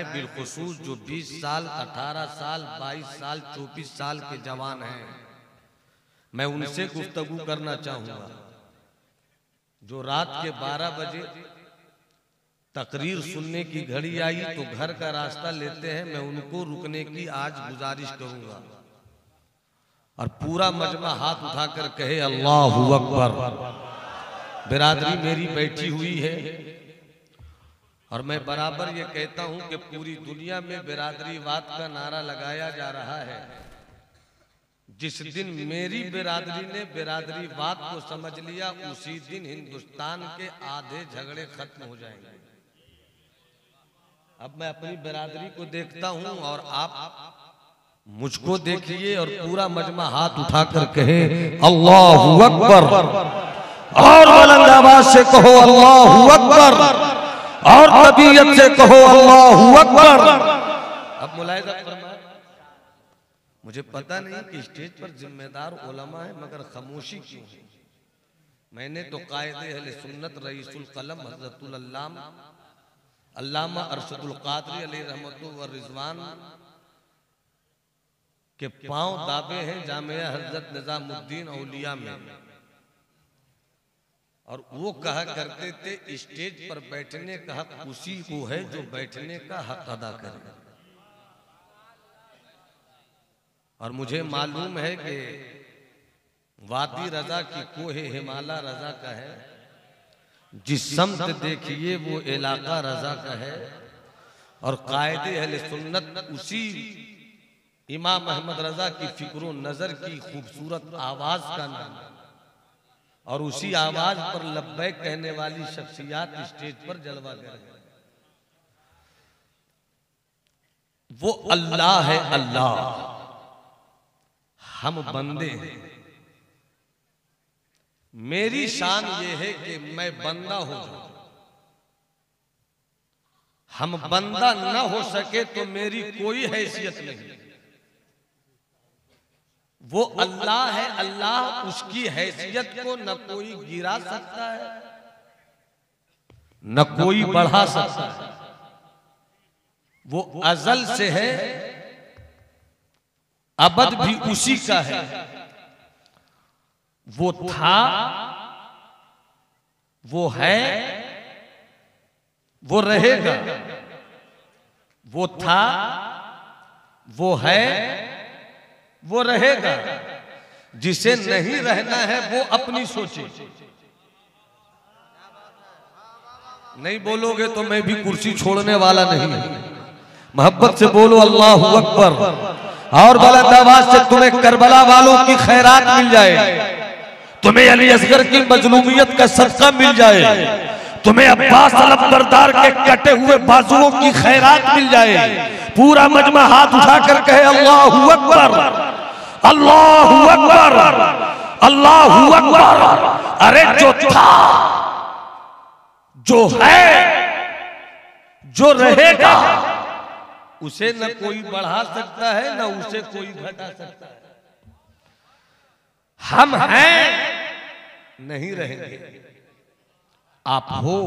बिलखुसूस जो 20 साल 18 साल 22 साल 24 साल के जवान हैं, मैं उनसे गुफ्तगू करना चाहूंगा। जो रात के 12 बजे तकरीर सुनने की घड़ी आई तो घर का रास्ता लेते हैं, मैं उनको रुकने की आज गुजारिश करूंगा और पूरा मजमा हाथ उठाकर कहे अल्लाहू अकबर। बिरादरी मेरी बैठी हुई है और मैं बराबर ये कहता हूं कि पूरी दुनिया में बिरादरीवाद का नारा लगाया जा रहा है। जिस दिन मेरी बिरादरी ने बिरादरीवाद को समझ लिया, उसी दिन हिंदुस्तान के आधे झगड़े खत्म हो जाएंगे। अब मैं अपनी बिरादरी को देखता हूं और आप मुझको देखिए और पूरा मजमा हाथ उठाकर कहे अल्लाहू अकबर और बुलंद आवाज से कहो अल्लाहू अकबर और तबीयत से कहो अल्लाहू अकबर। अब मुलाहिजा फरमाए, मुझे पता नहीं कि स्टेज पर जिम्मेदार उलमा है मगर खामोशी क्यों है। मैंने तो कायदे अहले सुन्नत रईसुल कलम हज़रतुल अल्लामा अरशदुल क़ादरी अलैहि रहमतु व रिज़वान के पांव दाबे हैं जामिया हज़रत निज़ामुद्दीन औलिया में, और वो कहा करते थे स्टेज पर बैठने का हक उसी को है जो बैठने का हक अदा करे। और मुझे मालूम है कि वादी रजा की कोहे हिमालय रजा का है, जिस समत देखिए वो इलाका रजा का है, और कायदे अहले सुन्नत उसी इमाम अहमद रजा की फिक्रो नजर की खूबसूरत आवाज का नाम, और उसी आवाज पर लब्बैक कहने वाली शख्सियात स्टेज पर जलवा कर। वो अल्लाह है अल्लाह, हम बंदे हैं। मेरी शान ये है कि मैं बंदा हो जाऊं, हम बंदा न हो सके तो मेरी कोई हैसियत नहीं। वो अल्लाह है अल्लाह, उसकी हैसियत को न कोई गिरा सकता है न कोई बढ़ा सकता है। वो अजल से है, अबद भी उसी का है। वो था, वो है, वो रहेगा। वो था, वो है, वो रहेगा। जिसे नहीं रहना है वो अपनी सोचे। नहीं बोलोगे तो मैं भी कुर्सी छोड़ने वाला नहीं। मोहब्बत से बोलो अल्लाहू अकबर और बुलंद आवाज से तुम्हें करबला वालों की खैरात मिल जाए, तुम्हें अली असगर की मजलूमियत का सदका मिल जाए, तुम्हें अब्बास अलमबरदार के कटे हुए बाजुओं की खैरात मिल जाए। पूरा मजमा हाथ उठाकर कहे अल्लाहू अकबर अल्लाहू अकबर अल्लाहू अकबर। अरे जो था, जो है, जो रहेगा, उसे न कोई बढ़ा सकता है न उसे कोई घटा सकता है। हम हैं, नहीं रहेंगे। आप हो,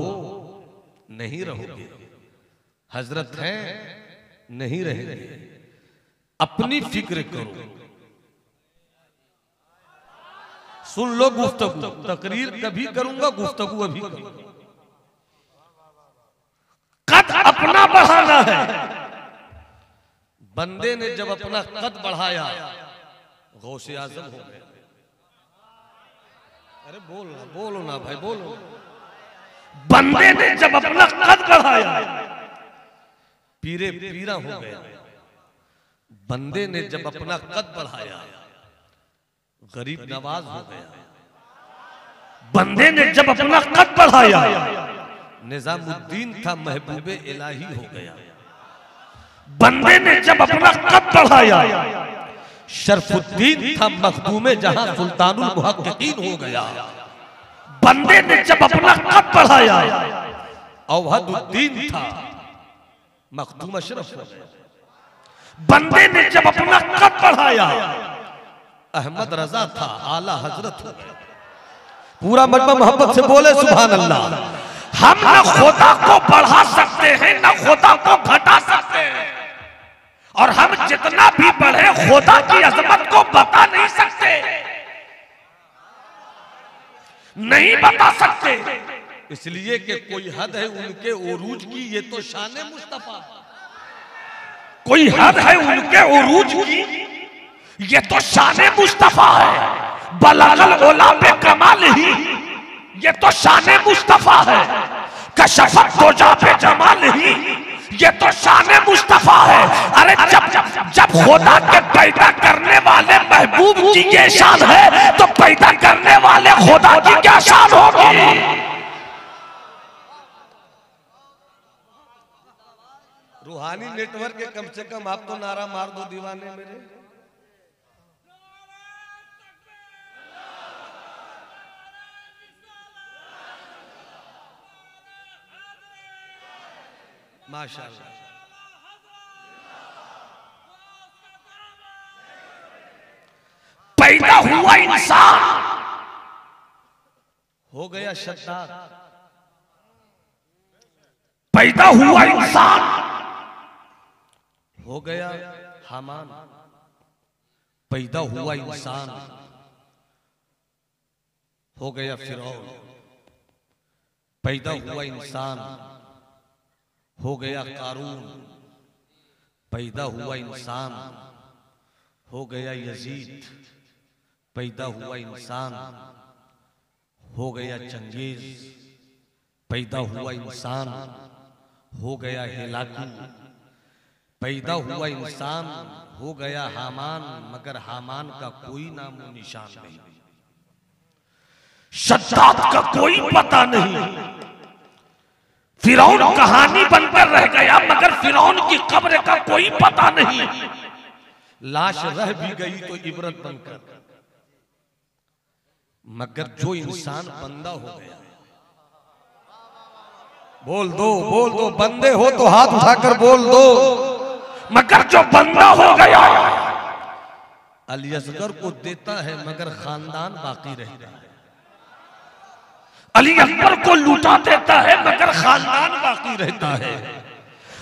नहीं रहोगे। हजरत हैं, नहीं रहेंगे। अपनी फिक्र करो। सुन लो गुफ्तगू, तकरीर कभी करूंगा, गुफ्तगू अभी करूंगा। कद अपना बढ़ाना है। बंदे ने जब अपना कद बढ़ाया गौसे आजम हो गया। अरे बोलो ना भाई, बोलो। बंदे ने जब अपना कद बढ़ाया पीरे पीरा हो गया। बंदे ने जब अपना कद बढ़ाया गरीब नवाज हो गया। बंदे ने जब अपना कद बढ़ाया निजामुद्दीन था महबूबे इलाही हो गया। बंदे ने जब अपना कद बढ़ाया शरफुद्दीन था मखदूमे जहां सुल्तानुल मुहक्किकीन हो गया। बंदे ने जब अपना कद बढ़ाया औहदुद्दीन था मखदूम अशरफ हो गया। बंदे ने जब अपना कद बढ़ाया अहमद रजा था आला हजरत हो गया। पूरा मजमा मोहब्बत से बोले सुभान अल्लाह। हम न खुदा को बढ़ा सकते हैं न खुदा को घटा सकते जितना भी बढ़े खुदा की अजमत को बता नहीं सकते, नहीं बता सकते, इसलिए कि कोई हद है उनके उरूज की, ये तो शान मुस्तफा। कोई हद है उनके उरूज की, ये तो शान मुस्तफा है। बलगल ओला पे कमाल ही, ये तो शान मुस्तफा है। कशफत दोजा पे जमाल ही, ये तो शान मुस्तफा है। अरे जब खुदा के पैदा करने वाले महबूब की ये शान है तो पैदा करने वाले खुदा की क्या शान होगी। रूहानी नेटवर्क के कम से कम आप तो नारा मार दो दीवाने मेरे। माशाअल्लाह। पैदा हुआ इंसान हो गया शद्दाद, पैदा हुआ इंसान हो गया हामान, पैदा हुआ इंसान हो गया फिरौन, पैदा हुआ इंसान हो गया कारून, पैदा हुआ इंसान हो गया यजीद, पैदा हुआ इंसान हो गया चंगेज, पैदा हुआ इंसान हो गया हिलाकू, पैदा हुआ इंसान हो गया हामान, मगर हामान का कोई नाम निशान नहीं, शद्दाद का कोई पता नहीं। फिरौन कहानी बनकर रह गया मगर फिरौन की कब्र का कोई पता नहीं। लाश रह भी गई तो इबरत बनकर, मगर जो इंसान बंदा हो गया, बोल दो बंदे हो तो हाथ उठाकर बोल दो, मगर जो बंदा हो गया अली असगर को देता है मगर खानदान बाकी रहता है। अली अकबर को लूटा देता है मगर खानदान बाकी रहता है।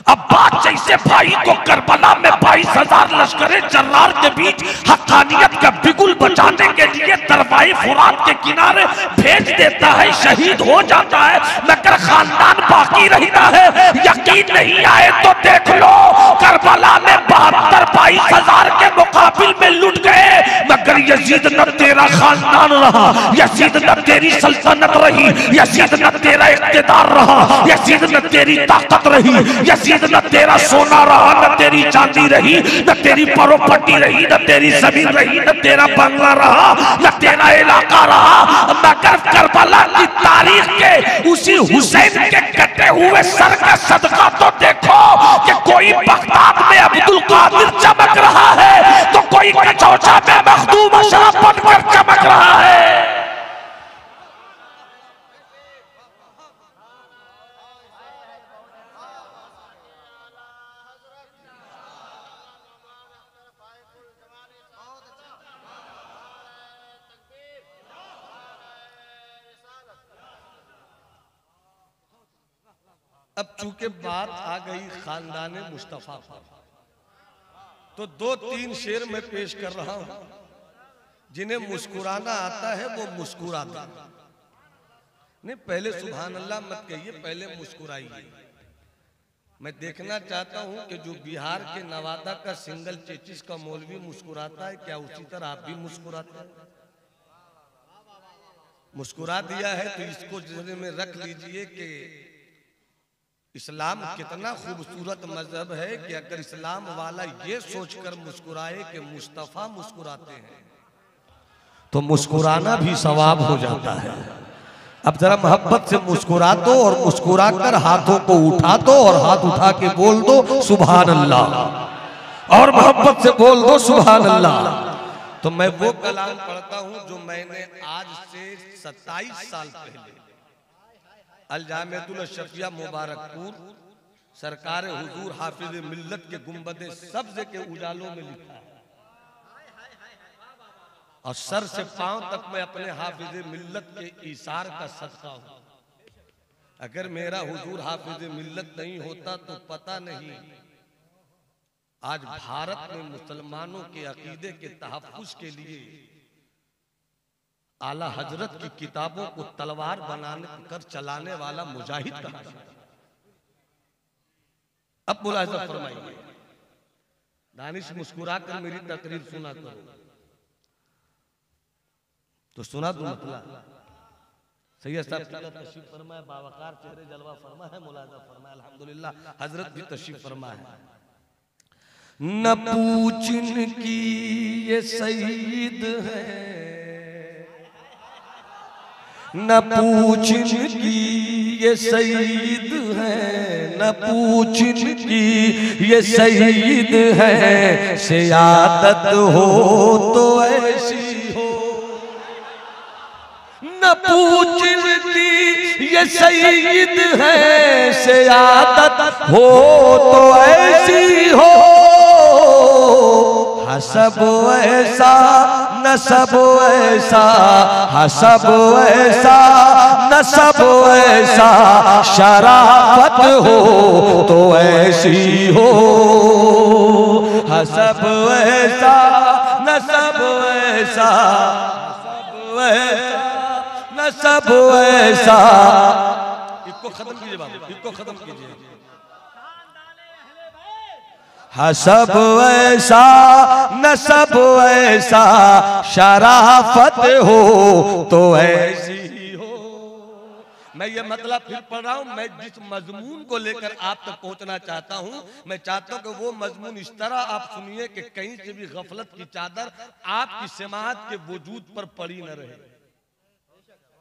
अब बात जैसे भाई को करबला में 22,000 लश्करे जर्रार के बीच हक्कानियत का बिगुल बचाने के लिए दरवाए फुरात के किनारे भेज देता है, शहीद हो जाता है मगर खानदान बाकी रहता है। यकीन नहीं आए तो देख लो, करबला में 72,000 के मुकाबिल में लुट गए मगर यजीद न तेरा खानदान रहा, यजीद न तेरी सल्तनत रही, यजीद न तेरा इख्तिदार रहा, यजीद न तेरी ताकत रही, यजीद न तेरा सोना रहा, न तेरी चांदी रही, न तेरी प्रॉपर्टी रही, न तेरी जमीन रही, न तेरा बंगला रहा, न तेरा इलाका रहा, मगर करबला की तारीख के उसी हुसैन के कटे हुए सर का सदका तो देखो कि कोई बगदाद में अब्दुल कादिर चमक रहा है तो कोई कचौचा में मखदूम अशरफ बनकर चमक रहा है। अब चूंकि बात आ गई खानदान मुस्तफा पर, तो 2-3 शेर मैं पेश कर रहा हूं। जिन्हें मुस्कुराना आता है वो मुस्कुराते हैं। नहीं, पहले सुभान अल्लाह मत कहिए, पहले मुस्कुराइए। मैं देखना चाहता हूं कि जो बिहार के नवादा का सिंगल चेचिस का मौलवी मुस्कुराता है, क्या उसी तरह आप भी मुस्कुराते हैं? मुस्कुरा दिया है तो इसको ज़हन में रख लीजिए कि इस्लाम कितना खूबसूरत मजहब है कि अगर इस्लाम वाला ये सोचकर मुस्कुराए कि मुस्तफा मुस्कुराते हैं तो मुस्कुराना भी सवाब हो जाता है। अब जरा मोहब्बत से मुस्कुरा दो और मुस्कुरा कर हाथों को उठा दो और हाथ उठा के बोल दो सुभान अल्लाह, और मोहब्बत से बोल दो सुभान अल्लाह। तो मैं वो कलाम पढ़ता हूं जो मैंने आज से 27 साल पहले अल जामिअतुल शफिया मुबारकपुर सरकार हुजूर हाफिज मिल्लत के गुंबदे सब्ज के उजालों में लिखा है, और सर से पांव तक मैं अपने हाफिज मिल्लत के ईसार का सदका हूं। अगर मेरा हुजूर हाफिज मिल्लत नहीं होता तो पता नहीं आज भारत में मुसलमानों के अकीदे के तहफ्फुज़ के लिए आला हजरत की किताबों को तलवार बनाने कर चलाने वाला मुजाहिद कहा जाता है। अब मुलाहिजा फरमाइए, दानिश मुस्कुरा कर मेरी तकरीर सुना करो तो सुना दूं मतलब। सैयद साहब तशरीफ फरमा है, बावकार चेहरे जलवा फरमा है, मुलाहिजा फरमा है, अल्हम्दुलिल्लाह हजरत भी तशरीफ फरमा है। न पूछन की ये सईद है, न पूछन की ये सईद है, न पूछन की ये सईद है, सियादत हो तो ऐसी हो। न पूछन की ये सईद है, सियादत हो तो ऐसी हो। हसब ऐसा नसब ऐसा, हसब ऐसा नसब ऐसा, शराफत हो तो ऐसी हो। हसब ऐसा नसब ऐसा, नसब ऐसा। इसको खत्म कीजिए बाबू, इसको खत्म कीजिए। हसब ऐसा नसब ऐसा, शराफत हो तो ऐसी हो। मैं ये मतलब फिर पढ़ रहा हूँ, मैं जिस मजमून को लेकर आप तक पहुंचना चाहता हूँ, मैं चाहता हूँ कि वो मजमून इस तरह आप सुनिए कि कहीं से भी गफलत की चादर आपकी समात के वजूद पर पड़ी न रहे।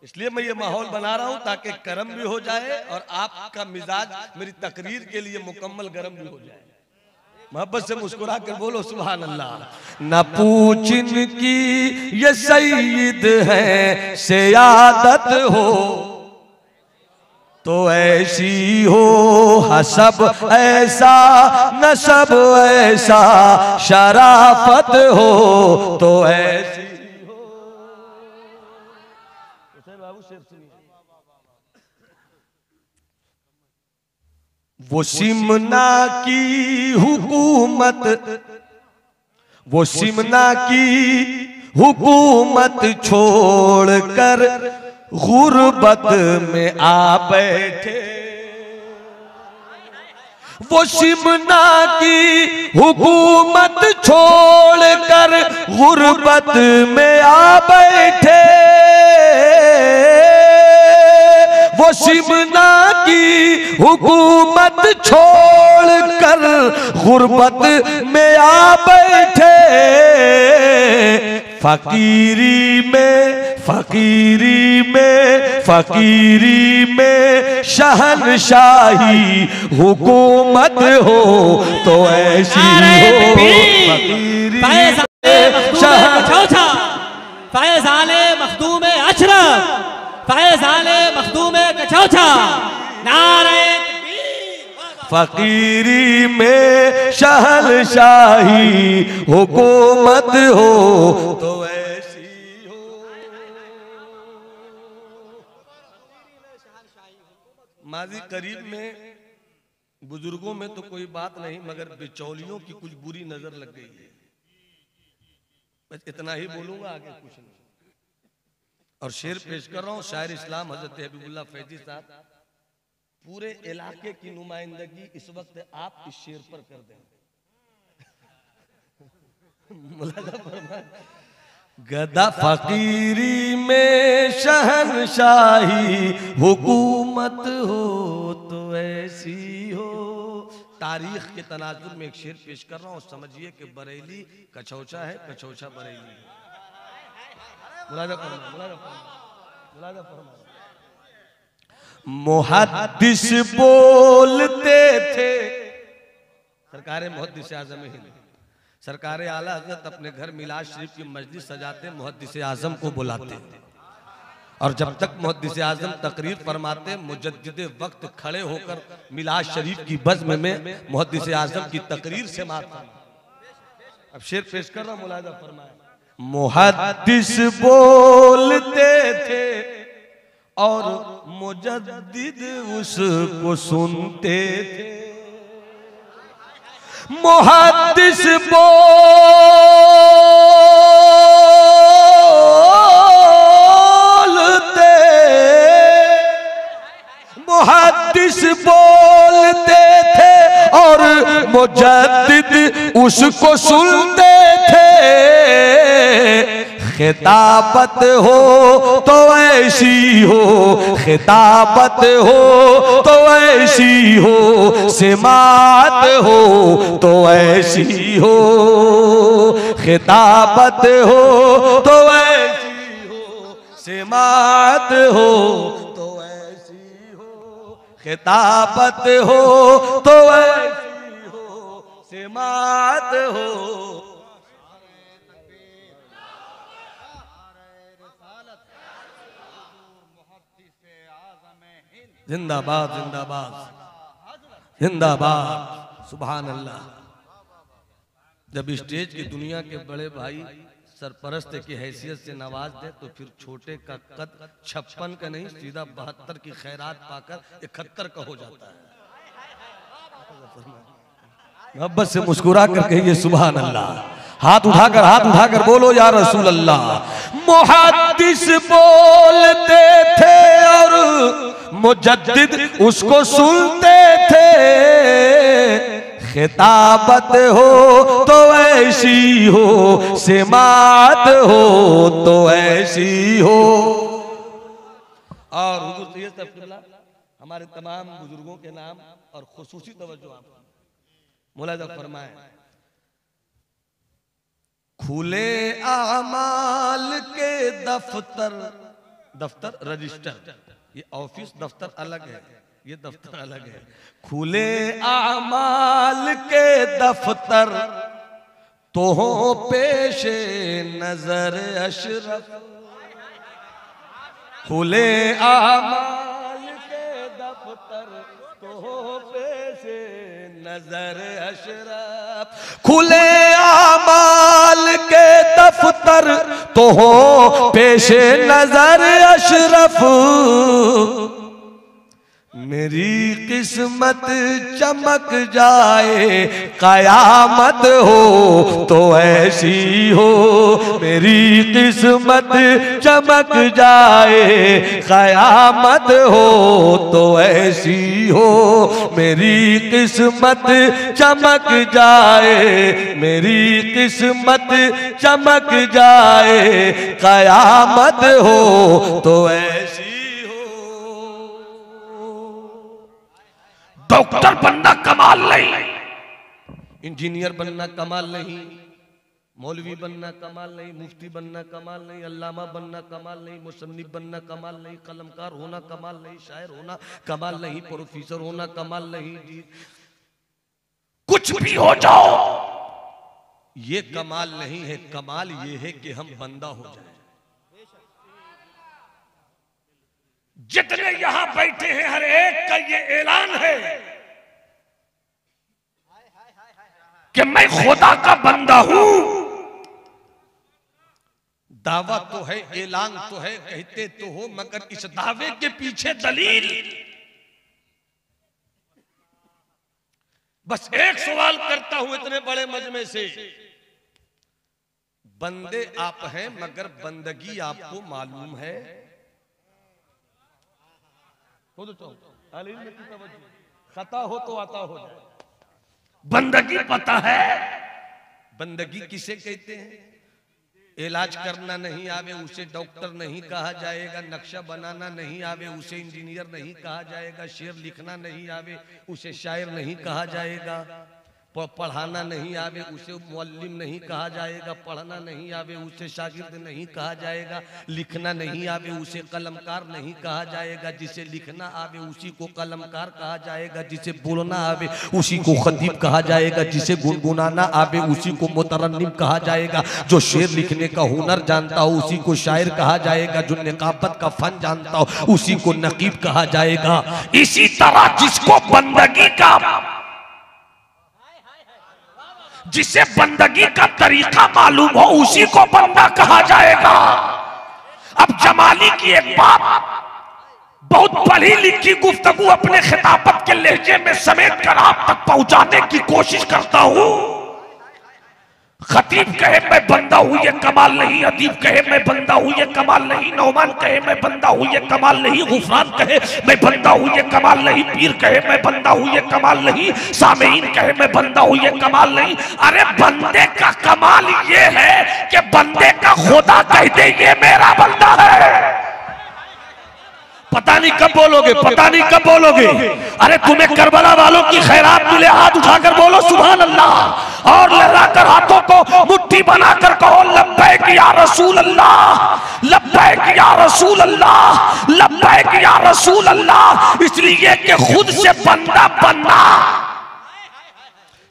इसलिए मैं ये माहौल बना रहा हूँ ताकि करम भी हो जाए और आपका मिजाज मेरी तकरीर के लिए मुकम्मल गर्म भी हो जाए। मोहब्बत से मुस्कुरा कर बोलो सुभान अल्लाह। न पूछन की ये सईद है, सियादत हो तो ऐसी हो। हसब ऐसा नसब ऐसा, शराफत हो तो ऐसी हो। बाबू शेर सुनिए। वो सिमना की हुकूमत, वो सिमना की हुकूमत छोड़कर गुर्बत में आ बैठे। वो सिमना की हुकूमत छोड़कर गुर्बत में आ बैठे। वो सिमना की हुकूमत छोड़कर गुर्बत में आ बैठे। फकीरी में, फकीरी में, फकीरी में शहनशाही हुकूमत हो तो ऐसी हो। फकीरी फैज़ाने मखदूम अशरफ, फैज़ाने मखदूम कचौचा, नारे फकीरी में शहनशाही हुकूमत हो तो ऐसी हो। माजी करीब में बुजुर्गों में तो कोई बात नहीं, मगर बिचौलियों की कुछ बुरी नजर लग गई है। बस इतना ही बोलूंगा, आगे कुछ नहीं। और शेर पेश कर रहा हूँ, शायर इस्लाम हजरत हबीबुल्लाह फैजी साहब। पूरे इलाके की नुमाइंदगी इस वक्त आप इस शेर पर कर दें। गदा फकीरी में शहनशाही हुकूमत हो तो ऐसी हो। तारीख के तनाजुर में एक शेर पेश कर रहा हूँ, समझिए कि बरेली कछौचा है, कछौचा बरेली है। मुलाजा फरमा, मुलाजा फरमा, मुलाजा फरमा। मुहद्दिस बोलते थे, सरकार मुहद्दिस आज़म हिंद, सरकार आला हज़रत अपने घर मिलाद शरीफ की मजलिस सजाते, मुहद्दिस आज़म को बुलाते और जब तक मुहद्दिस आज़म तकरीर फरमाते, मुजद्दिद वक्त खड़े होकर मिलाद शरीफ की बज़्म में मुहद्दिस आज़म की तकरीर से मारता। अब शेर पेश कर रहा हूं, मुलाजा फरमाए। मुहद्दिस बोलते थे और मुजद्दिद उसको सुनते थे। मुहद्दिस बोलते थे और मुजद्दिद उसको सुनते थे। खिताबत हो तो ऐसी हो, खिताबत हो तो ऐसी हो, सिमात हो तो ऐसी हो, खिताबत हो तो ऐसी हो, सिमात हो तो ऐसी हो, खिताबत हो तो ऐसी हो, सिमात हो। जिंदाबाद जिंदाबाद जिंदाबाद, सुभान अल्लाह। जब स्टेज की दुनिया के बड़े भाई सरपरस्त की हैसियत से नवाज दे तो फिर छोटे का कद 56 का नहीं सीधा 72 की खैरात पाकर 71 का हो जाता है। मोहब्बत से मुस्कुरा कर कहिए सुभान अल्लाह। हाथ उठाकर बोलो या रसूल अल्लाह। मुहद्दिस बोलते थे और मुजद्दिद उसको सुनते थे। खिताबत हो तो ऐसी हो, सिमात हो तो ऐसी हो। और हुजूर सैयद अब्दुल्लाह हमारे तमाम बुजुर्गों के नाम और खुसूसी तवज्जो आप मुलाहिजा फरमाएं। खुले आमाल के दफ्तर, दफ्तर रजिस्टर, ये ऑफिस दफ्तर अलग है, ये दफ्तर अलग है। खुले आमाल के दफ्तर तो हो पेशे नजर अशरफ। खुले आमाल के दफ्तर तो हो पेशे नजर अशरफ। खुले आमाल के दफ्तर तो हो पेशे नजर अशरफ। मेरी किस्मत चमक जाए कयामत हो तो ऐसी हो। मेरी किस्मत चमक जाए कयामत हो तो ऐसी हो। मेरी किस्मत चमक जाए, मेरी किस्मत चमक जाए कयामत हो तो ऐसी। डॉक्टर बनना कमाल नहीं, इंजीनियर बनना कमाल नहीं, मौलवी बनना कमाल नहीं, मुफ्ती बनना कमाल नहीं, अल्लामा बनना कमाल नहीं, मुसन्निफ बनना कमाल नहीं, कलमकार होना कमाल नहीं, शायर होना कमाल नहीं, प्रोफेसर होना कमाल नहीं। जी कुछ भी हो जाओ ये कमाल नहीं है। कमाल ये है कि हम बंदा हो जाए। जितने यहां बैठे हैं हर एक का ये ऐलान है कि मैं खुदा का बंदा हूं। दावा तो है, ऐलान तो है, कहते तो हो, मगर इस दावे के पीछे दलील। बस एक सवाल करता हूं इतने बड़े मजमे से, बंदे आप हैं मगर बंदगी आपको मालूम है? खता हो तो आता हो जाए। बंदगी पता है? बंदगी किसे कहते हैं? इलाज करना नहीं आवे उसे डॉक्टर नहीं कहा जाएगा, नक्शा बनाना नहीं आवे उसे इंजीनियर नहीं कहा जाएगा, शेर लिखना नहीं आवे उसे शायर नहीं कहा जाएगा, पढ़ाना नहीं आवे उसे मुअल्लिम नहीं कहा जाएगा, पढ़ना नहीं आवे उसे शागिर्द नहीं कहा जाएगा, लिखना नहीं आवे उसे कलमकार नहीं कहा जाएगा, जिसे लिखना आवे उसी को कलमकार कहा जाएगा, जिसे बोलना आवे उसी को खतीब कहा जाएगा, जिसे गुनगुनाना आवे उसी को मुतरन्निम कहा जाएगा, जो शेर लिखने का हुनर जानता हो उसी को शायर कहा जाएगा, जो निकाबत का फन जानता हो उसी को नकीब कहा जाएगा। इसी तरह जिसको बंदगी का, जिसे बंदगी का तरीका मालूम हो उसी को बंदा कहा जाएगा। अब जमाली की एक बात बहुत पढ़ी लिखी गुफ्तगू अपने खिताबत के लहजे में समेट कर आप तक पहुंचाने की कोशिश करता हूं। खतीब कहे मैं बंदा हूं ये कमाल नहीं, अदीब कहे मैं बंदा हूं ये कमाल नहीं, नौमान कहे मैं बंदा हूं ये कमाल नहीं, गुफरान कहे मैं बंदा हूं ये कमाल नहीं, पीर कहे मैं बंदा हूं ये कमाल नहीं, सामेईन कहे मैं बंदा हूं ये कमाल नहीं। अरे बंदे का कमाल ये है कि बंदे का खुदा कह दे ये मेरा बंदा है। पता नहीं कब बोलोगे, पता नहीं कब बोलोगे। अरे तुम्हें करबला वालों की खैरात मिले, हाथ उठाकर बोलो सुभान अल्लाह, और लहराकर हाथों को मुट्ठी बनाकर कहो लब्बैक या रसूल अल्लाह, लब्बैक या रसूल अल्लाह, लब्बैक या रसूल अल्लाह। इसलिए कि खुद से बंदा बनना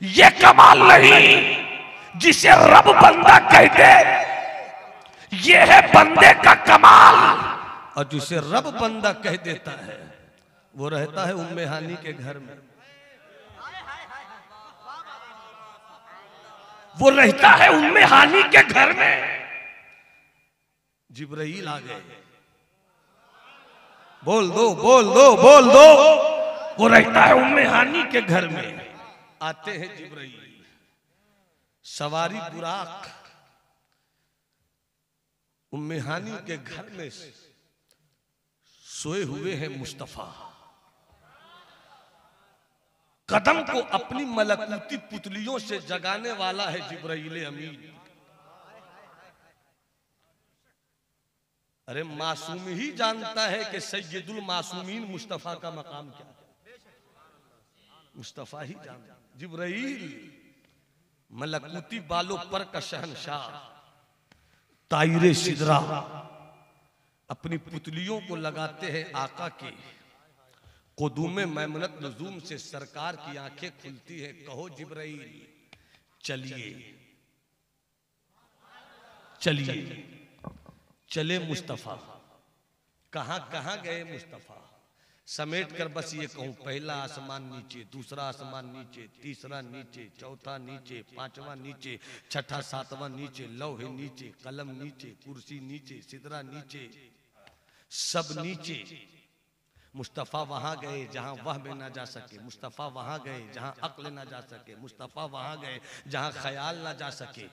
ये कमाल नहीं, जिसे रब बंदा कह दे ये है बंदे का कमाल। और जिसे रब बंदा कह देता है वो रहता है उम्मे हानी के घर में, वो रहता है उम्मे हानी के घर में। जिब्राइल आ गए, बोल दो बोल दो बोल दो, वो रहता है उम्मे हानी के घर में। आते हैं जिब्राइल सवारी बुराक, उम्मे हानी के घर में सोए हुए हैं मुस्तफा। कदम को अपनी मलकूती पुतलियों से जगाने वाला है जिब्राइल अमीन। अरे मासूम ही जानता है कि सैयदुल मासूमीन मुस्तफा का मकाम क्या है, मुस्तफा ही जानता। जिब्राइल मलकूती बालों पर का शहनशाह, तायरे सिदरा अपनी पुतलियों को लगाते हैं आका के कुदूमे मैमनत नजूम से सरकार की आंखें खुलती है। कहो जिब्राइल चलिए चलिए, चले मुस्तफा। कहां कहां गए मुस्तफा, समेट कर बस ये कहूं, पहला आसमान नीचे, दूसरा आसमान नीचे, तीसरा नीचे, चौथा नीचे, पांचवा नीचे, छठा सातवां नीचे, लौहे नीचे, कलम नीचे, कुर्सी नीचे, सिदरा नीचे, सब नीचे। मुस्तफा वहां गए जहां वह में ना जा सके, मुस्तफा वहां गए जहां अक्ल ना जा सके, मुस्तफा वहां गए जहां ख्याल ना जा सके।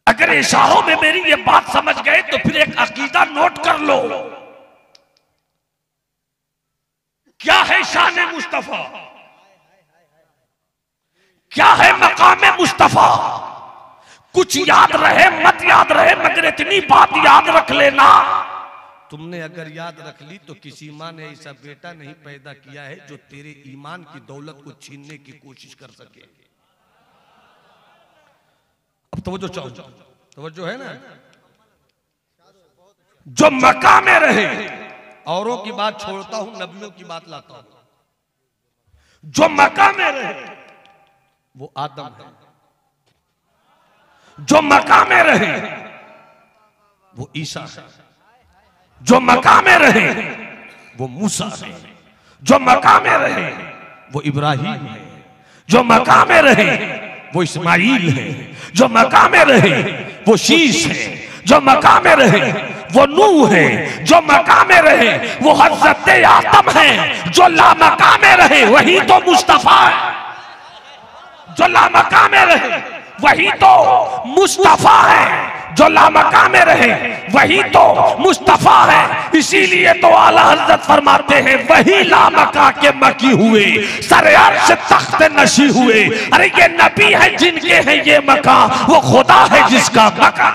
अगर इशारों में मेरी ये बात समझ गए तो फिर एक अकीदा नोट कर लो। क्या है शान मुस्तफा, क्या है मकाम मुस्तफा। कुछ याद रहे मत याद रहे, मगर इतनी बात याद रख लेना, तुमने अगर याद रख ली तो किसी माँ ने ऐसा बेटा नहीं पैदा किया है जो तेरे ईमान की दौलत को छीनने की कोशिश कर सके। अब तवज्जो चाहो, तवज्जो है ना। जो मक्का में रहे, औरों की बात छोड़ता हूं, नबियों की बात लाता हूं। जो मक्का में रहे वो आदम है, जो मक्का में रहे वो ईसा है, जो मक्का में रहे वो मूसा है, जो मक्का में रहे वो इब्राहिम है, जो मक्का में रहे वो इस्माइल है, जो मक्का में रहे वो शीश है, जो मक्का में रहे वो नूह है, जो मक्का में रहे वो हज़रत आदम है, जो लामका में रहे वही तो मुस्तफा है, जो लामका में रहे वही तो मुस्तफा है, जो लामका में रहे वही तो मुस्तफा है। इसीलिए तो आला हजरत फरमाते हैं वही लामका के मकी हुए, सर अर्श तख्त नशी हुए। अरे ये नबी है जिनके हैं ये मका, वो खुदा है जिसका मका।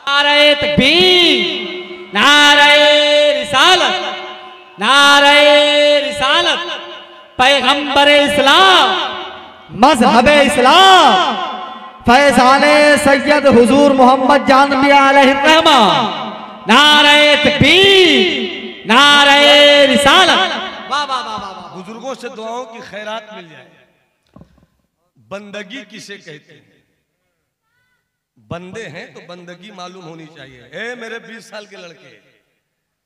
नारे तकबीर, नारे रिसालत, नारे रिसालत, पैगंबर इस्लाम, मजहब इस्लाम, फैजाने सैयद हुजूर मोहम्मद जानवी अलैहिर्रहमा। नारे तकबीर, नारे रिसालत। वाह वाह वाह वाह। बुजुर्गों से दुआओं की खैरात मिल जाए। बंदगी किसे कहते हैं? बंदे हैं तो बंदगी मालूम होनी चाहिए। ए मेरे 20 साल के लड़के,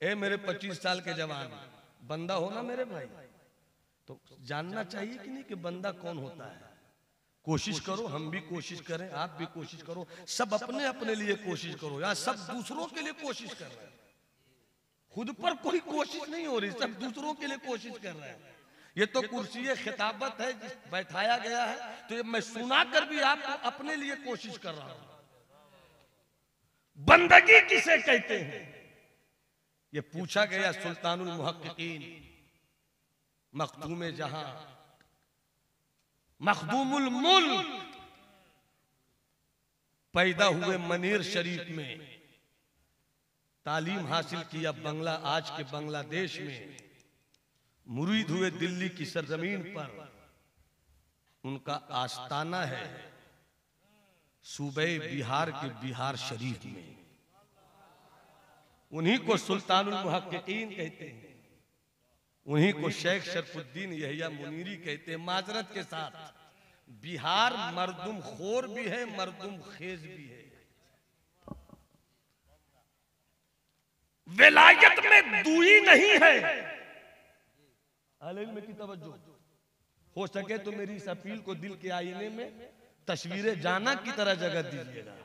ए मेरे 25 साल के जवान, बंदा हो ना मेरे भाई, तो जानना चाहिए कि नहीं कि बंदा कौन होता है। कोशिश करो, हम भी कोशिश करें, आप भी कोशिश करो, सब अपने अपने लिए कोशिश करो, या सब दूसरों के लिए कोशिश कर रहे हैं। खुद पर कोई कोशिश नहीं हो रही, सब दूसरों के लिए कोशिश कर रहे हैं। ये तो कुर्सी खिताबत है, बैठाया गया है, तो ये मैं सुना कर भी आपको अपने लिए कोशिश कर रहा हूं। बंदगी किसे कहते हैं ये पूछा गया सुल्तानुल मुहक्किकीन मखदूम जहां मखदूमुल मुल्क पैदा हुए मनीर शरीफ में, तालीम हासिल किया बंगला आज के बांग्लादेश में, मुरीद हुए दिल्ली की सरजमीन पर, उनका आस्ताना है सूबे बिहार के बिहार शरीफ में। उन्हीं को सुल्तानुल मुहक्किकीन कहते हैं, उन्हीं को शेख शरफुद्दीन यहिया मुनीरी कहते हैं। माजरत के साथ बिहार मर्दुम खोर भी है, मर्दुम खेज भी है। विलायत में दूई नहीं है। अहले इल्म की तवज्जो, हो सके तो मेरी इस अपील को दिल के आईने में तस्वीरें जाना की तरह जगह दीजिएगा।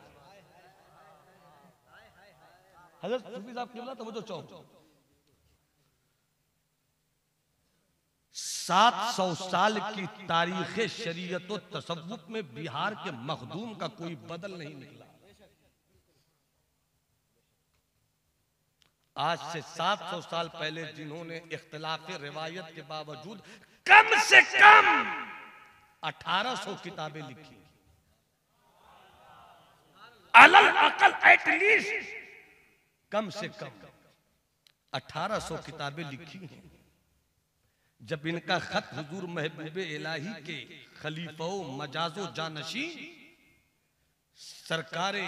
हज़रत सूफी साहब क़िबला तवज्जो चाहो। 700 साल की तारीख शरीयत और तसव्वुफ में बिहार के मखदूम का कोई बदल नहीं निकला। आज से 700 साल पहले जिन्होंने इख्तिलाफ रिवायत के बावजूद कम से कम 1800 किताबें लिखी, अलल अकल एटलीस्ट कम से कम 1800 किताबें लिखी हैं। जब इनका खत हुजूर महबूब इलाही के खलीफा मजाजो जानशी सरकारे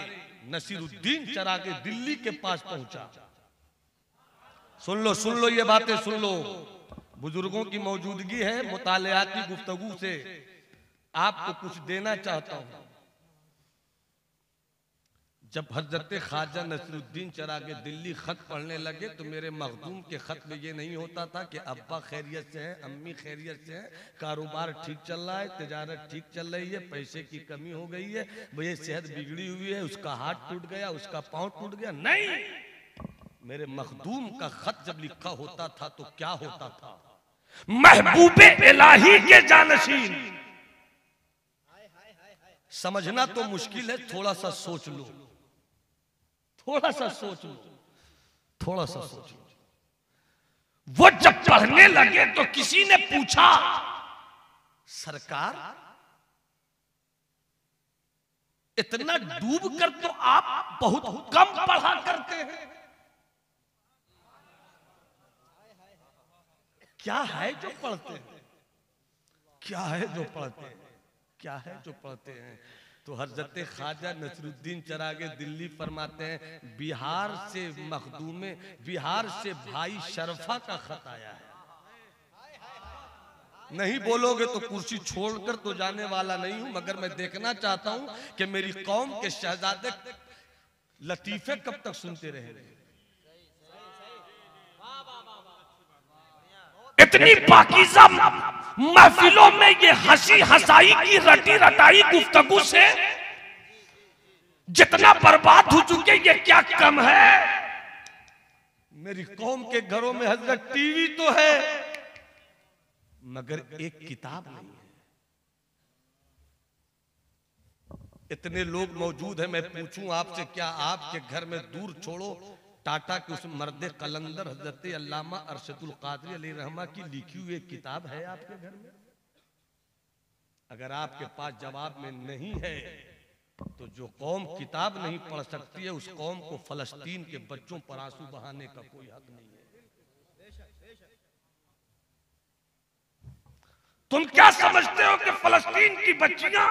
नसीरुद्दीन चरागे दिल्ली के पास पहुंचा। सुन लो ये बातें सुन लो, बुजुर्गों की मौजूदगी है, मुतालियाती गुफ्तगू से आपको कुछ देना चाहता हूं। जब हजरत ख्वाजा नसीरुद्दीन चरागे दिल्ली खत पढ़ने लगे तो मेरे मखदूम के खत में ये नहीं होता था कि अब्बा खैरियत से है, अम्मी खैरियत से है, कारोबार ठीक चल रहा है, तिजारत ठीक चल रही है, पैसे की कमी हो गई है, भैया सेहत बिगड़ी हुई है, उसका हाथ टूट गया, उसका पांव टूट गया। नहीं, मेरे मखदूम का खत जब लिखा होता था तो क्या होता था? महबूबे इलाही के जानशीन। समझना तो मुश्किल है, थोड़ा सा सोच लो, थोड़ा सा सोच लो, थोड़ा सा सोच लो। वो जब पढ़ने लगे तो किसी ने पूछा, सरकार इतना डूब कर तो आप बहुत कम पढ़ा करते हैं, क्या है जो पढ़ते हैं, क्या है जो पढ़ते हैं, क्या है जो पढ़ते हैं? तो हजरत ख्वाजा नसीरुद्दीन चरागे दिल्ली फरमाते हैं, बिहार से मखदूमे, बिहार से भाई शरफा का खत आया है। नहीं बोलोगे तो कुर्सी छोड़कर तो जाने वाला नहीं हूं, मगर मैं देखना चाहता हूं कि मेरी कौम के शहजादे लतीफे कब तक सुनते रहेंगे। इतनी पाकीज़ा महफिलों में ये हंसी हंसाई की रटी रटाई गुफ्तगू से जितना बर्बाद हो चुके, ये क्या कम है? मेरी कौम के घरों में हजरत टीवी तो है मगर एक किताब नहीं है। इतने लोग मौजूद हैं, मैं पूछूं आपसे, क्या आपके घर में, दूर छोड़ो टाटा के उस मर्द कलंदर हजरत अल्लामा अरशदुल कादरी अलैहि रहमा की लिखी हुई एक किताब है आपके घर में? अगर आपके पास जवाब में नहीं है तो जो कौम किताब नहीं पढ़ सकती है उस कौम को फलस्तीन के बच्चों पर आंसू बहाने का कोई हक नहीं है। तुम क्या समझते हो कि फलस्तीन की बच्चियां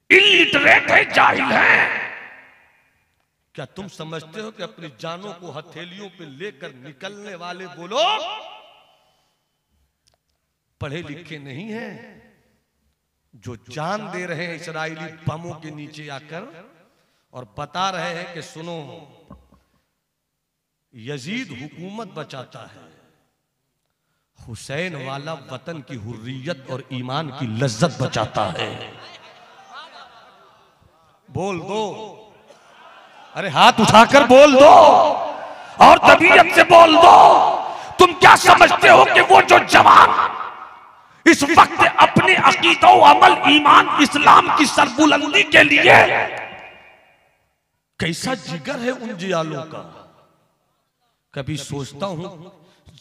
इलिटरेट है, जाहिल है? क्या तुम समझते हो कि अपनी जानों को हथेलियों पे लेकर निकलने वाले वो लोग पढ़े लिखे नहीं हैं, जो जान दे रहे हैं इस्राएली बमों के नीचे आकर और बता रहे हैं कि सुनो, यजीद हुकूमत बचाता है, हुसैन वाला वतन की हुर्रियत और ईमान की लज्जत बचाता है। बोल दो, अरे हाथ उठाकर बोल दो। और तबीयत से बोल दो, तुम क्या समझते हो कि वो जो जवान इस वक्त अपने अकीदा अमल ईमान इस्लाम की सरबुलंदी के लिए कैसा जिगर है उन जियालों का। कभी सोचता हूं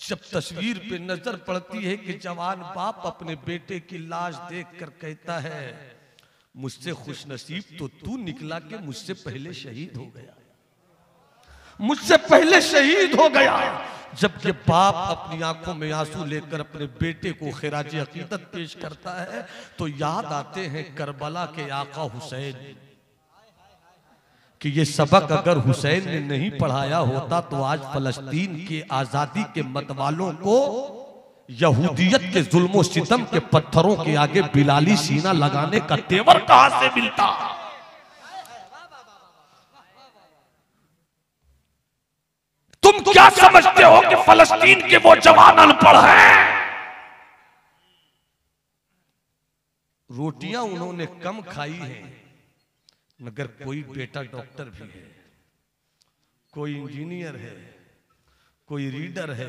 जब तस्वीर पे नजर पड़ती है कि जवान बाप अपने बेटे की लाश देखकर कहता है मुझसे खुशनसीब तो तू निकला कि मुझसे पहले शहीद हो गया, मुझसे पहले शहीद हो गया। जब ये बाप अपनी आंखों में आंसू लेकर अपने बेटे को खिराज अकीदत पेश करता है तो याद आते हैं करबला के आका हुसैन कि ये सबक अगर हुसैन ने नहीं पढ़ाया होता तो आज फलस्तीन के आजादी के मतवालों को यहूदियत के जुल्मो सितम के पत्थरों के आगे बिलाली सीना लगाने का तेवर कहां से मिलता। तुम क्या समझते हो कि फलस्तीन के वो जवान अनपढ़ हैं? रोटियां उन्होंने कम खाई हैं मगर कोई बेटा डॉक्टर भी है, कोई इंजीनियर है, कोई रीडर है,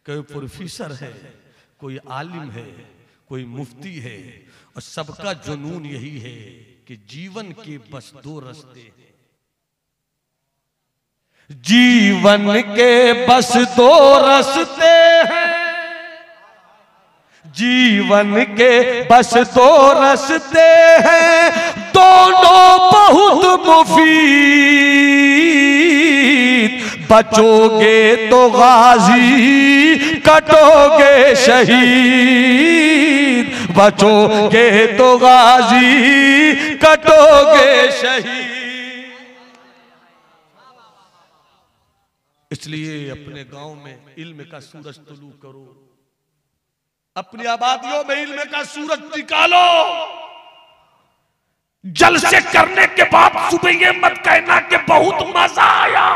कोई प्रोफेसर है, कोई आलिम है, कोई मुफ्ती है और सबका जुनून यही है कि जीवन के बस दो रास्ते हैं, जीवन के बस दो रास्ते हैं, जीवन के बस दो रास्ते हैं, दोनों बहुत मुफीद, बचोगे तो गाजी कटोगे शहीद, बचोगे तो गाजी कटोगे शहीद। इसलिए अपने गांव में इल्म का सूरज तुलू करो, अपनी आबादियों में इल्म का सूरज निकालो। जलसे करने के बाद सुबह ये मत कहना कि बहुत मजा आया।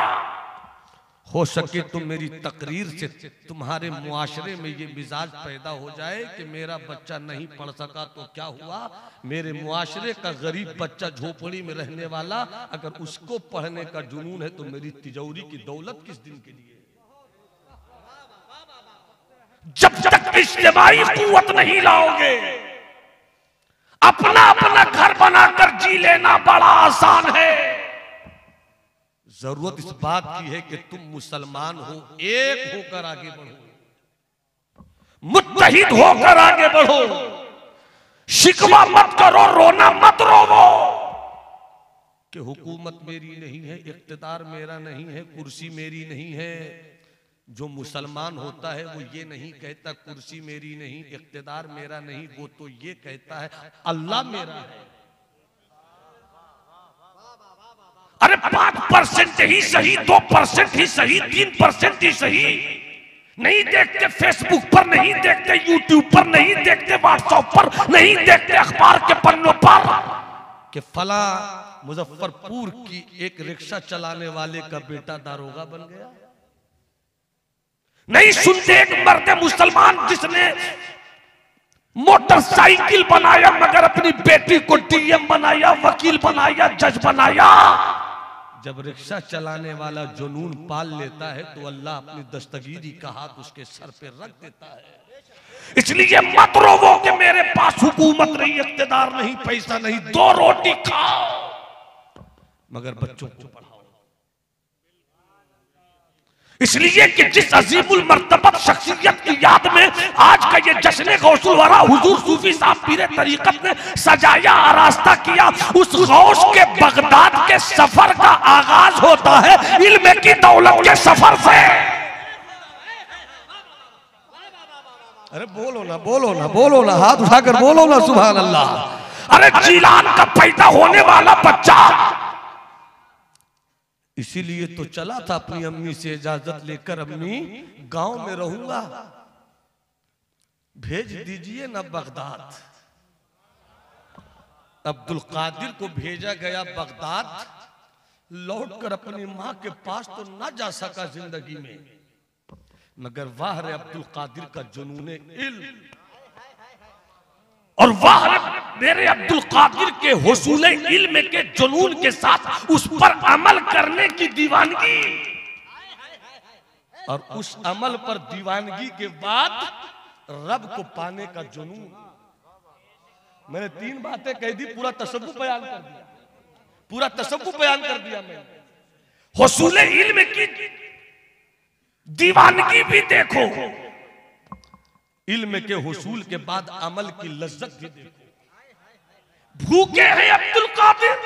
हो सके तो मेरी तकरीर से तुम्हारे मुआशरे में ये मिजाज पैदा हो जाए कि मेरा बच्चा नहीं पढ़ सका तो क्या हुआ, मेरे मुआशरे का गरीब बच्चा झोपड़ी में रहने वाला अगर उसको पढ़ने का जुनून है तो मेरी तिजोरी की दौलत किस दिन के लिए। जब तक इज्तिमाई कुव्वत नहीं लाओगे, अपना अपना घर बनाकर जी लेना बड़ा आसान है। जरूरत इस बात की है कि तुम मुसलमान हो, एक होकर आगे बढ़ो, मुत्तहिद होकर आगे बढ़ो, शिकवा मत करो, रोना मत रोवो कि हुकूमत मेरी नहीं है, इख्तिदार मेरा नहीं है, कुर्सी मेरी नहीं है। जो मुसलमान होता है वो ये नहीं कहता कुर्सी मेरी नहीं, इख्तिदार मेरा नहीं, वो तो ये कहता है अल्लाह मेरा है। अरे 5% ही सही, 2% ही सही, 3% ही सही, नहीं देखते फेसबुक पर, नहीं देखते यूट्यूब पर, नहीं देखते व्हाट्सएप पर, नहीं देखते अखबार के पन्नों पर कि फला मुजफ्फरपुर की एक रिक्शा चलाने वाले का बेटा दारोगा बन गया। नहीं सुनते एक मर्द मुसलमान जिसने मोटरसाइकिल बनाया मगर अपनी बेटी को डीएम बनाया, वकील बनाया, जज बनाया। जब रिक्शा चलाने वाला जुनून पाल लेता है तो अल्लाह अपनी दस्तगीरी का हाथ उसके सर पे रख देता है। इसलिए मत रोवो कि मेरे पास हुकूमत नहीं, इख्तिदार नहीं, पैसा नहीं, 2 रोटी खाओ मगर बच्चों को पढ़ाओ। इसलिए कि जिस अजीमुल मर्तबत शख्सियत की याद में आज का ये जश्न गौसुल वरा हुजूर सूफी साहब पीरे तरीकत ने सजाया, आरास्ता किया, उस गौस के बगदाद के सफर का आगाज होता है इल्म की दौलत के सफर से। अरे बोलो ना, बोलो ना, बोलो ना, हाथ उठाकर बोलो ना सुभान अल्लाह। अरे जीलान का पैदा होने वाला बच्चा, इसीलिए तो चला था अपनी अम्मी से इजाजत लेकर, अम्मी गांव में रहूंगा, भेज दीजिए ना बगदाद। अब्दुल कादिर को भेजा गया बगदाद, लौटकर अपनी मां के पास तो ना जा सका जिंदगी में, मगर वाह रे अब्दुल कादिर का जुनूने इल्म, और वाह मेरे अब्दुल कादिर के हुसूल इल्म के जुनून के साथ उस पर अमल करने की दीवानगी। और उस अमल पर दीवानगी के बाद रब को पाने का जुनून। मैंने 3 बातें कह दी, पूरा तसव्वुफ बयान कर दिया, पूरा तसव्वुफ बयान कर दिया मैंने। हुसूल इल्म की दीवानगी भी देखो, इल्म के हुसूल के बाद अमल की लज्जत भी देखो। भूखे हैं अब्दुल कादिर,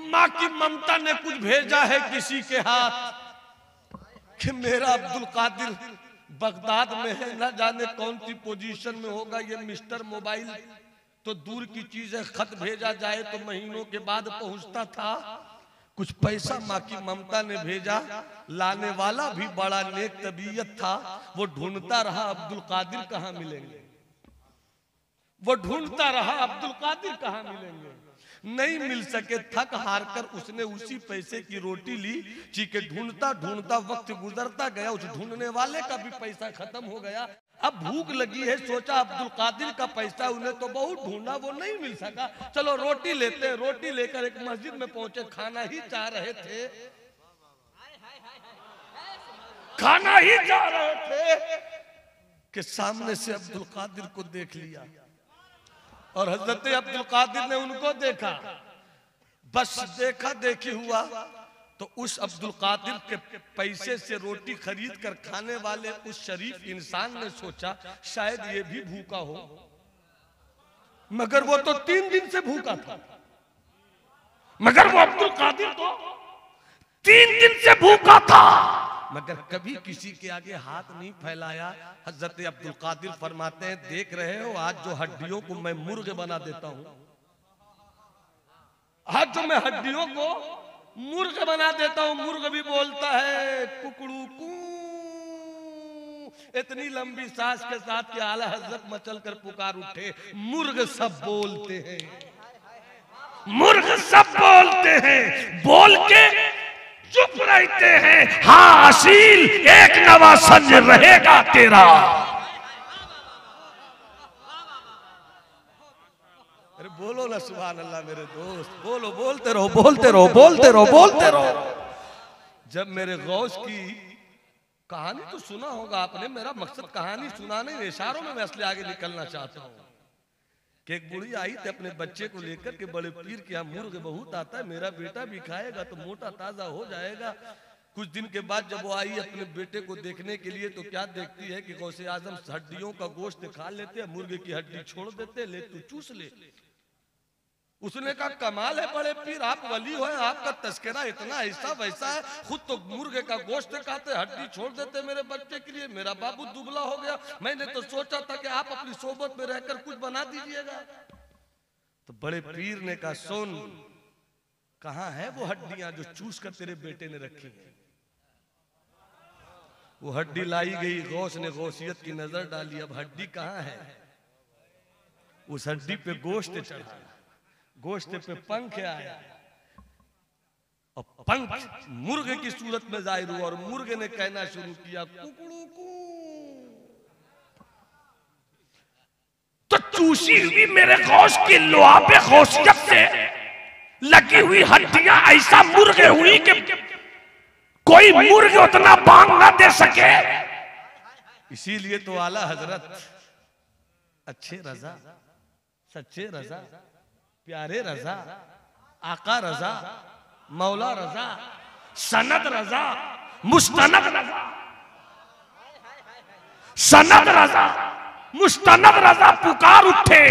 माँ की ममता ने कुछ भेजा है किसी के हाथ कि मेरा अब्दुल कादिर बगदाद में है, ना जाने कौन सी पोजीशन में होगा। ये मिस्टर मोबाइल तो दूर की चीज है, खत भेजा जाए तो महीनों के बाद पहुंचता था। कुछ पैसा माँ की ममता ने भेजा, लाने वाला भी बड़ा नेक तबीयत था। वो ढूंढता रहा अब्दुल कादिर कहाँ मिलेंगे, वो ढूंढता रहा अब्दुल कादिर कहाँ मिलेंगे। नहीं मिल सके, थक हार कर उसने उसी पैसे की रोटी ली। चीके ढूंढता ढूंढता वक्त गुजरता गया, उस ढूंढने वाले का भी पैसा खत्म हो गया। अब भूख लगी है, सोचा अब्दुल कादिर का पैसा, उन्हें तो बहुत ढूंढा, वो नहीं मिल सका, चलो रोटी लेते हैं। रोटी लेकर एक मस्जिद में पहुंचे, खाना ही चाह रहे थे, खाना ही चाह रहे थे कि सामने से अब्दुल कादिर को देख लिया और हजरत अब्दुल कादिर ने उनको देखा। बस देखा देखी हुआ तो उस अब्दुल कादिर के पैसे से रोटी खरीद कर खाने वाले उस शरीफ इंसान ने सोचा शायद ये भी भूखा हो, मगर वो तो 3 दिन से भूखा था। मगर वो अब्दुल कादिर तो 3 दिन से भूखा था, मगर कभी किसी के आगे हाथ नहीं फैलाया। हजरत अब्दुल कादिर फरमाते हैं, देख रहे हो आज जो हड्डियों को मैं मुर्ग बना देता हूं, आज जो मैं हड्डियों को मुर्ग बना देता हूं, मुर्ग भी बोलता है कुकड़ू कू, इतनी लंबी सांस के साथ कि आला हजरत मचल कर पुकार उठे, मुर्ग सब बोलते हैं, मुर्ग सब बोलते हैं, बोल के चुप रहते हैं। हाँ असील एक नवा संज रहेगा तेरा। अरे बोलो ना सुभान अल्लाह मेरे दोस्त, बोलो, बोलते रहो, बोलते रहो, बोलते रहो, बोलते रहो। जब मेरे गौस की कहानी तो सुना होगा आपने, मेरा मकसद कहानी सुनाने इशारों में मैं असली आगे निकलना चाहता हूँ कि एक बुढ़ी आई थी अपने बच्चे को लेकर के, बड़े पीर के यहाँ मुर्ग बहुत आता है, मेरा बेटा भी खाएगा तो मोटा ताजा हो जाएगा। कुछ दिन के बाद जब वो आई अपने बेटे को देखने के लिए तो क्या देखती है कि गौसे आजम हड्डियों का गोश्त खा लेते हैं, मुर्गे की हड्डी छोड़ देते, ले तू चूस ले। उसने कहा कमाल है बड़े पीर, आप वली हो, आपका तस्करा इतना ऐसा वैसा है, खुद तो मुर्गे का गोश्त खाते, हड्डी छोड़ देते मेरे बच्चे के लिए, मेरा बाबू दुबला हो गया, मैंने तो सोचा था कि आप अपनी सोबत में रहकर कुछ बना दीजिएगा। तो बड़े पीर ने कहा सुन, कहाँ है वो हड्डियां जो चूस कर तेरे बेटे ने रखी है। वो हड्डी लाई गई, गौस ने गौसियत की नजर डाली, अब हड्डी कहाँ है। उस हड्डी पे गोश्त चढ़ा, गोश्त पे पंख आया और पंख मुर्गे की सूरत में जाहिर हुआ और मुर्गे ने कहना शुरू किया कुकड़ू कू। तो चूसी हुई मेरे गौस की लुआबे गौसियत से लगी हुई हड्डियां ऐसा मुर्गे हुई कि कोई मुर्गे उतना बांग ना दे सके। इसीलिए तो आला हजरत अच्छे रजा, सच्चे रजा, प्यारे रजा, आका रजा, मौला रजा, सनद रजा, मुस्तनद रजा, सनद रजा, मुस्तनद रजा पुकार उठे,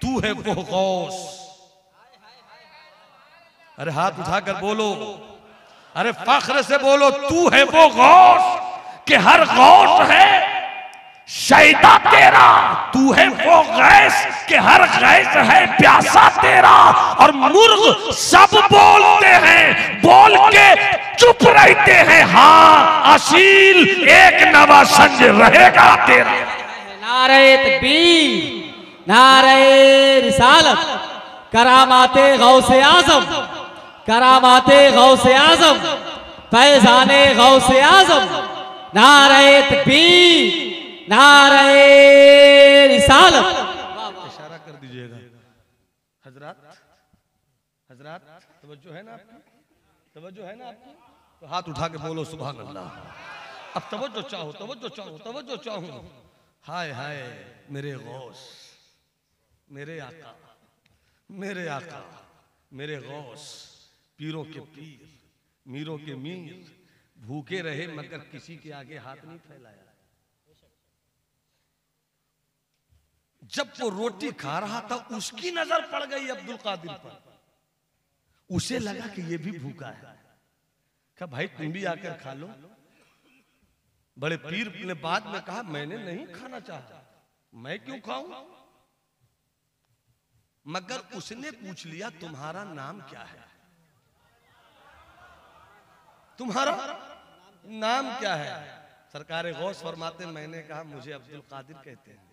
तू है वो गौस। अरे हाथ उठाकर बोलो, अरे फख्र से बोलो, तू है वो गौस कि हर गौस है शैदा तेरा, तू है वो गैस कि हर गैस है प्यासा तेरा। और मुर्ग सब बोलते हैं, बोल के चुप रहते हैं, हाँ असील एक नवा संज रहेगा तेरा। नारे तकबीर, नारे रिसालत, करामाते गौसे आजम, करामाते गौसे आजम, फैजाने गौसे आजम, नारे तकबीर, नारे रिसालत। इशारा कर दीजिएगा हजरत, हजरत तवज्जो है ना आपकी, तवज्जो है ना आपकी, तो हाथ उठा के बोलो सुभान अल्लाह। अब तवज्जो चाहो, तवज्जो चाहो, तवज्जो चाहो। हाय हाय मेरे गौस, मेरे आका, मेरे आका, मेरे गौस, पीरों के पीर, मीरों के मीर, भूखे रहे मगर किसी के आगे हाथ नहीं फैलाया। जब वो रोटी खा रहा था उसकी नजर पड़ गई अब्दुल कादिर पर, उसे लगा कि ये भी भूखा है। कहा भाई तुम भी आकर खा लो। बड़े पीर ने बाद में कहा मैंने नहीं खाना चाहा, मैं क्यों खाऊं? मगर उसने पूछ लिया तुम्हारा नाम क्या है, तुम्हारा नाम क्या है? सरकार गौस फरमाते मैंने कहा मुझे अब्दुल कादिर कहते हैं।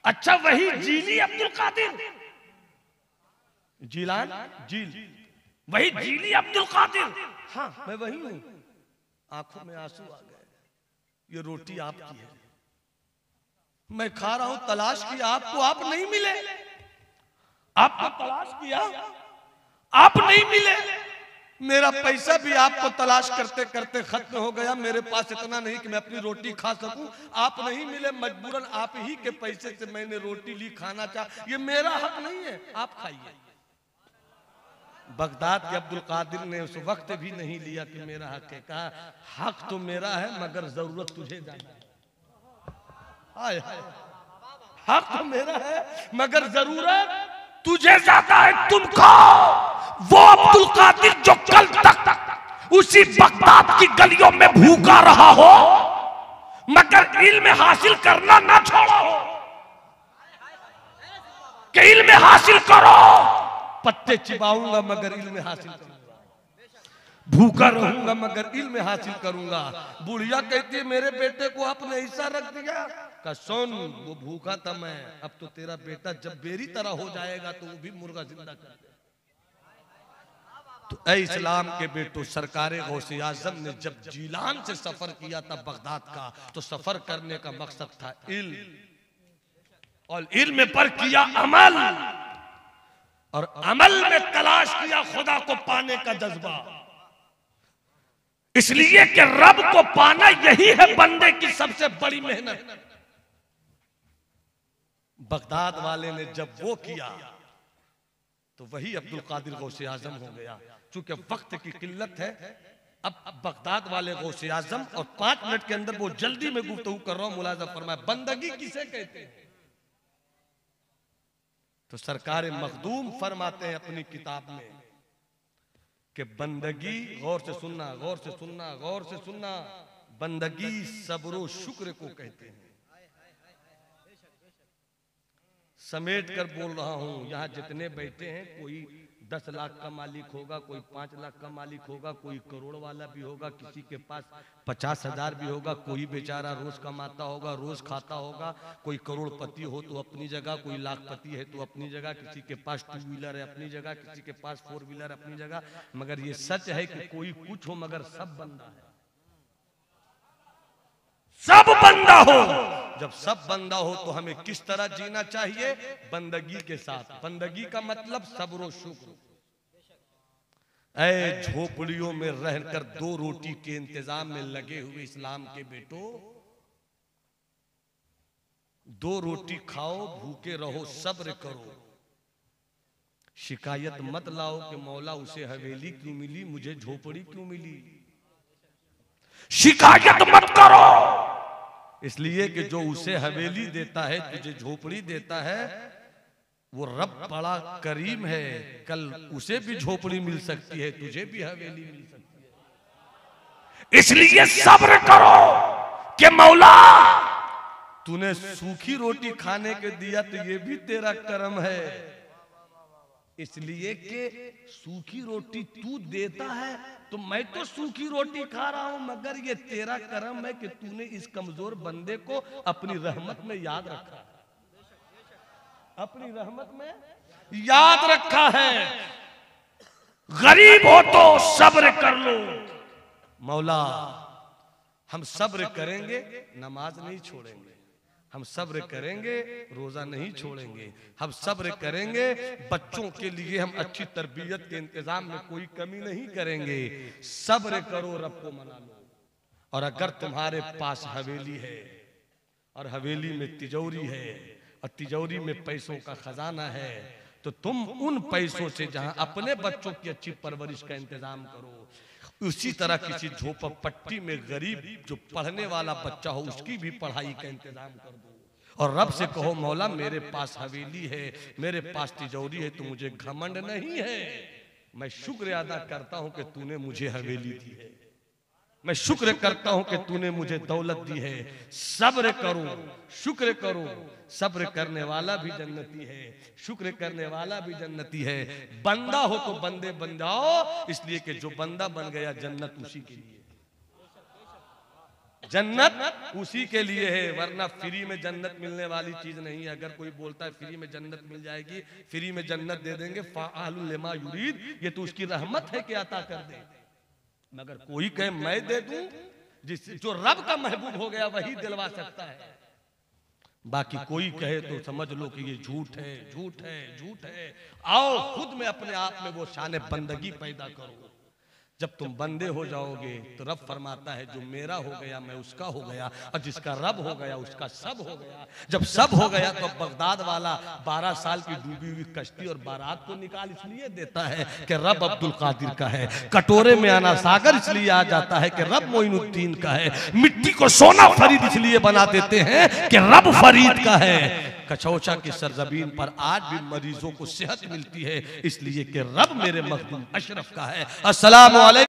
अच्छा वही जीली अब्दुल कादिर, जीलान जील, वही जीली अब्दुल कादिर। हाँ मैं वही हूं। आंखों में आंसू आ गए। ये रोटी आपकी है, मैं खा रहा हूं, तलाश किया आपको, आप नहीं मिले। आपको तलाश किया, आप नहीं मिले। मेरा पैसा भी आपको तलाश करते करते खत्म हो गया। मेरे पास इतना नहीं कि मैं अपनी रोटी खा सकूं, आप नहीं मिले। मजबूरन आप ही के पैसे से मैंने रोटी ली, खाना चाह, ये मेरा हक नहीं है, आप खाइए। बगदाद के अब्दुल कादिर ने उस वक्त भी नहीं लिया कि मेरा हक है। कहा हक तो मेरा है मगर जरूरत तुझे ज्यादा है। हाय हाय, हक तो मेरा है मगर जरूरत तुझे ज्यादा है। तुम खाओ। वो अब्दुल कादिर जो कल तक उसी बगदाद की गलियों में भूखा रहा हो मगर इल्म हासिल करना ना छोड़ो कि इल्म हासिल करो। पत्ते चिबाऊंगा मगर इल्म हासिल करूंगा, भूखा रहूंगा मगर इल्म हासिल करूंगा। बुढ़िया कहती है मेरे बेटे को आपने ऐसा रख दिया। का सुन, वो भूखा था मैं, अब तो तेरा बेटा जब मेरी तरह हो जाएगा तो वो भी मुर्गा जिंदा कर दे। तो ऐ इस्लाम के बेटो, सरकार गौसे आजम ने जब जीलान से सफर किया था बगदाद का, तो सफर करने का मकसद था इल्म, और इल्म पर किया अमल, और अमल में तलाश किया खुदा को पाने का जज्बा। इसलिए कि रब को पाना यही है बंदे की सबसे बड़ी मेहनत। बगदाद वाले ने जब वो किया तो वही अब्दुल कादिर गौसे आजम हो गया। चूंकि वक्त की किल्लत है, अब बगदाद वाले गौसे आजम, और 5 मिनट के अंदर वो जल्दी में गुफ्तगू कर रहा हूं, मुलाजा फरमाए बंदगी किसे कहते हैं? तो सरकार मखदूम फरमाते हैं अपनी किताब में कि बंदगी, गौर से सुनना, गौर से सुनना, गौर से सुनना, बंदगी सब्र शुक्र को कहते हैं। समेट कर बोल रहा हूं, यहां जितने बैठे हैं कोई 10 लाख का मालिक होगा, कोई 5 लाख का मालिक होगा, कोई करोड़ वाला भी होगा, किसी के पास 50,000 भी होगा, कोई बेचारा रोज कमाता होगा, रोज खाता होगा, कोई करोड़पति हो तो अपनी जगह, कोई लाखपति है तो अपनी जगह, किसी के पास 2 व्हीलर है अपनी जगह, किसी के पास 4 व्हीलर अपनी जगह। मगर ये सच है कि कोई कुछ हो मगर सब बंदा है, सब बंदा हो। जब सब बंदा हो तो हमें किस तरह जीना चाहिए? बंदगी के साथ। बंदगी का मतलब सब्र शुक्र। ऐ झोपड़ियों में रहकर 2 रोटी के इंतजाम में लगे हुए इस्लाम के बेटो, 2 रोटी खाओ, भूखे रहो, सब्र करो, शिकायत मत लाओ कि मौला उसे हवेली क्यों मिली, मुझे झोपड़ी क्यों मिली। शिकायत मत करो, इसलिए कि जो उसे हवेली देता है, तुझे झोपड़ी देता है, वो रब बड़ा करीम है। कल उसे भी झोपड़ी मिल सकती है, तुझे भी हवेली मिल सकती है। इसलिए सब्र करो कि मौला तूने सूखी रोटी खाने के दिया तो ये भी तेरा करम है। इसलिए कि सूखी रोटी तू देता है तो मैं तो सूखी रोटी खा रहा हूं, मगर ये तेरा करम है कि तूने इस कमजोर बंदे को अपनी रहमत में याद रखा, अपनी रहमत में याद रखा है। गरीब हो तो सब्र कर लो। मौला हम सब्र करेंगे, नमाज नहीं छोड़ेंगे, हम सब्र करेंगे, रोजा नहीं छोड़ेंगे। हम सब्र करेंगे, बच्चों के लिए हम अच्छी तरबियत के इंतजाम में कोई कमी नहीं करेंगे। सब्र करो, रब को मना लो। और अगर तुम्हारे पास हवेली है और हवेली में तिजोरी है और तिजोरी में पैसों का खजाना है, तो तुम उन पैसों से जहां अपने बच्चों की अच्छी परवरिश का इंतजाम करो, उसी तरह किसी झोपड़पट्टी में गरीब जो पढ़ने वाला बच्चा हो उसकी भी पढ़ाई का इंतजाम कर दो। और रब से कहो, मौला मेरे पास हवेली है, मेरे पास तिजोरी है, तो मुझे घमंड नहीं है। मैं शुक्र अदा करता हूं कि तूने मुझे हवेली दी है, मैं शुक्र करता हूं कि तूने मुझे दौलत दी है। सब्र करो, शुक्र करो। सब्र करने वाला भी जन्नती है, शुक्र करने वाला भी जन्नती है। बंदा हो तो बंदे बन जाओ, इसलिए कि जो बंदा बन गया जन्नत उसी के लिए, जन्नत उसी के लिए है। वरना फ्री में जन्नत मिलने वाली चीज नहीं है। अगर कोई बोलता है फ्री में जन्नत मिल जाएगी, फ्री में जन्नत दे देंगे, फ़ाअलुल लिमा युरीद, ये तो उसकी रहमत है कि अता कर दे। मगर कोई कहे मैं दे दूं, जिस जो रब का महबूब हो गया वही दिलवा सकता है। बाकी कोई कहे तो समझ लो कि ये झूठ है, झूठ है, झूठ है। आओ खुद में अपने आप में वो शान बंदगी पैदा करो। जब तुम बंदे हो जाओगे तो रब फरमाता है जो मेरा हो गया मैं उसका हो गया, और जिसका रब हो गया उसका सब हो गया। जब सब हो गया तो बगदाद वाला 12 साल की डूबी हुई कश्ती और बारात को निकाल इसलिए देता है कि रब अब्दुल कादिर का है। कटोरे में आना सागर इसलिए आ जाता है कि रब मोइनुद्दीन का है। मिट्टी को सोना फरीद इसलिए बना देते हैं कि रब फरीद का है। कचौचा की सरजमीन पर आज भी मरीजों को सेहत मिलती है इसलिए कि रब मेरे मखदूम अशरफ का है। अस्सलाम वालेकुम।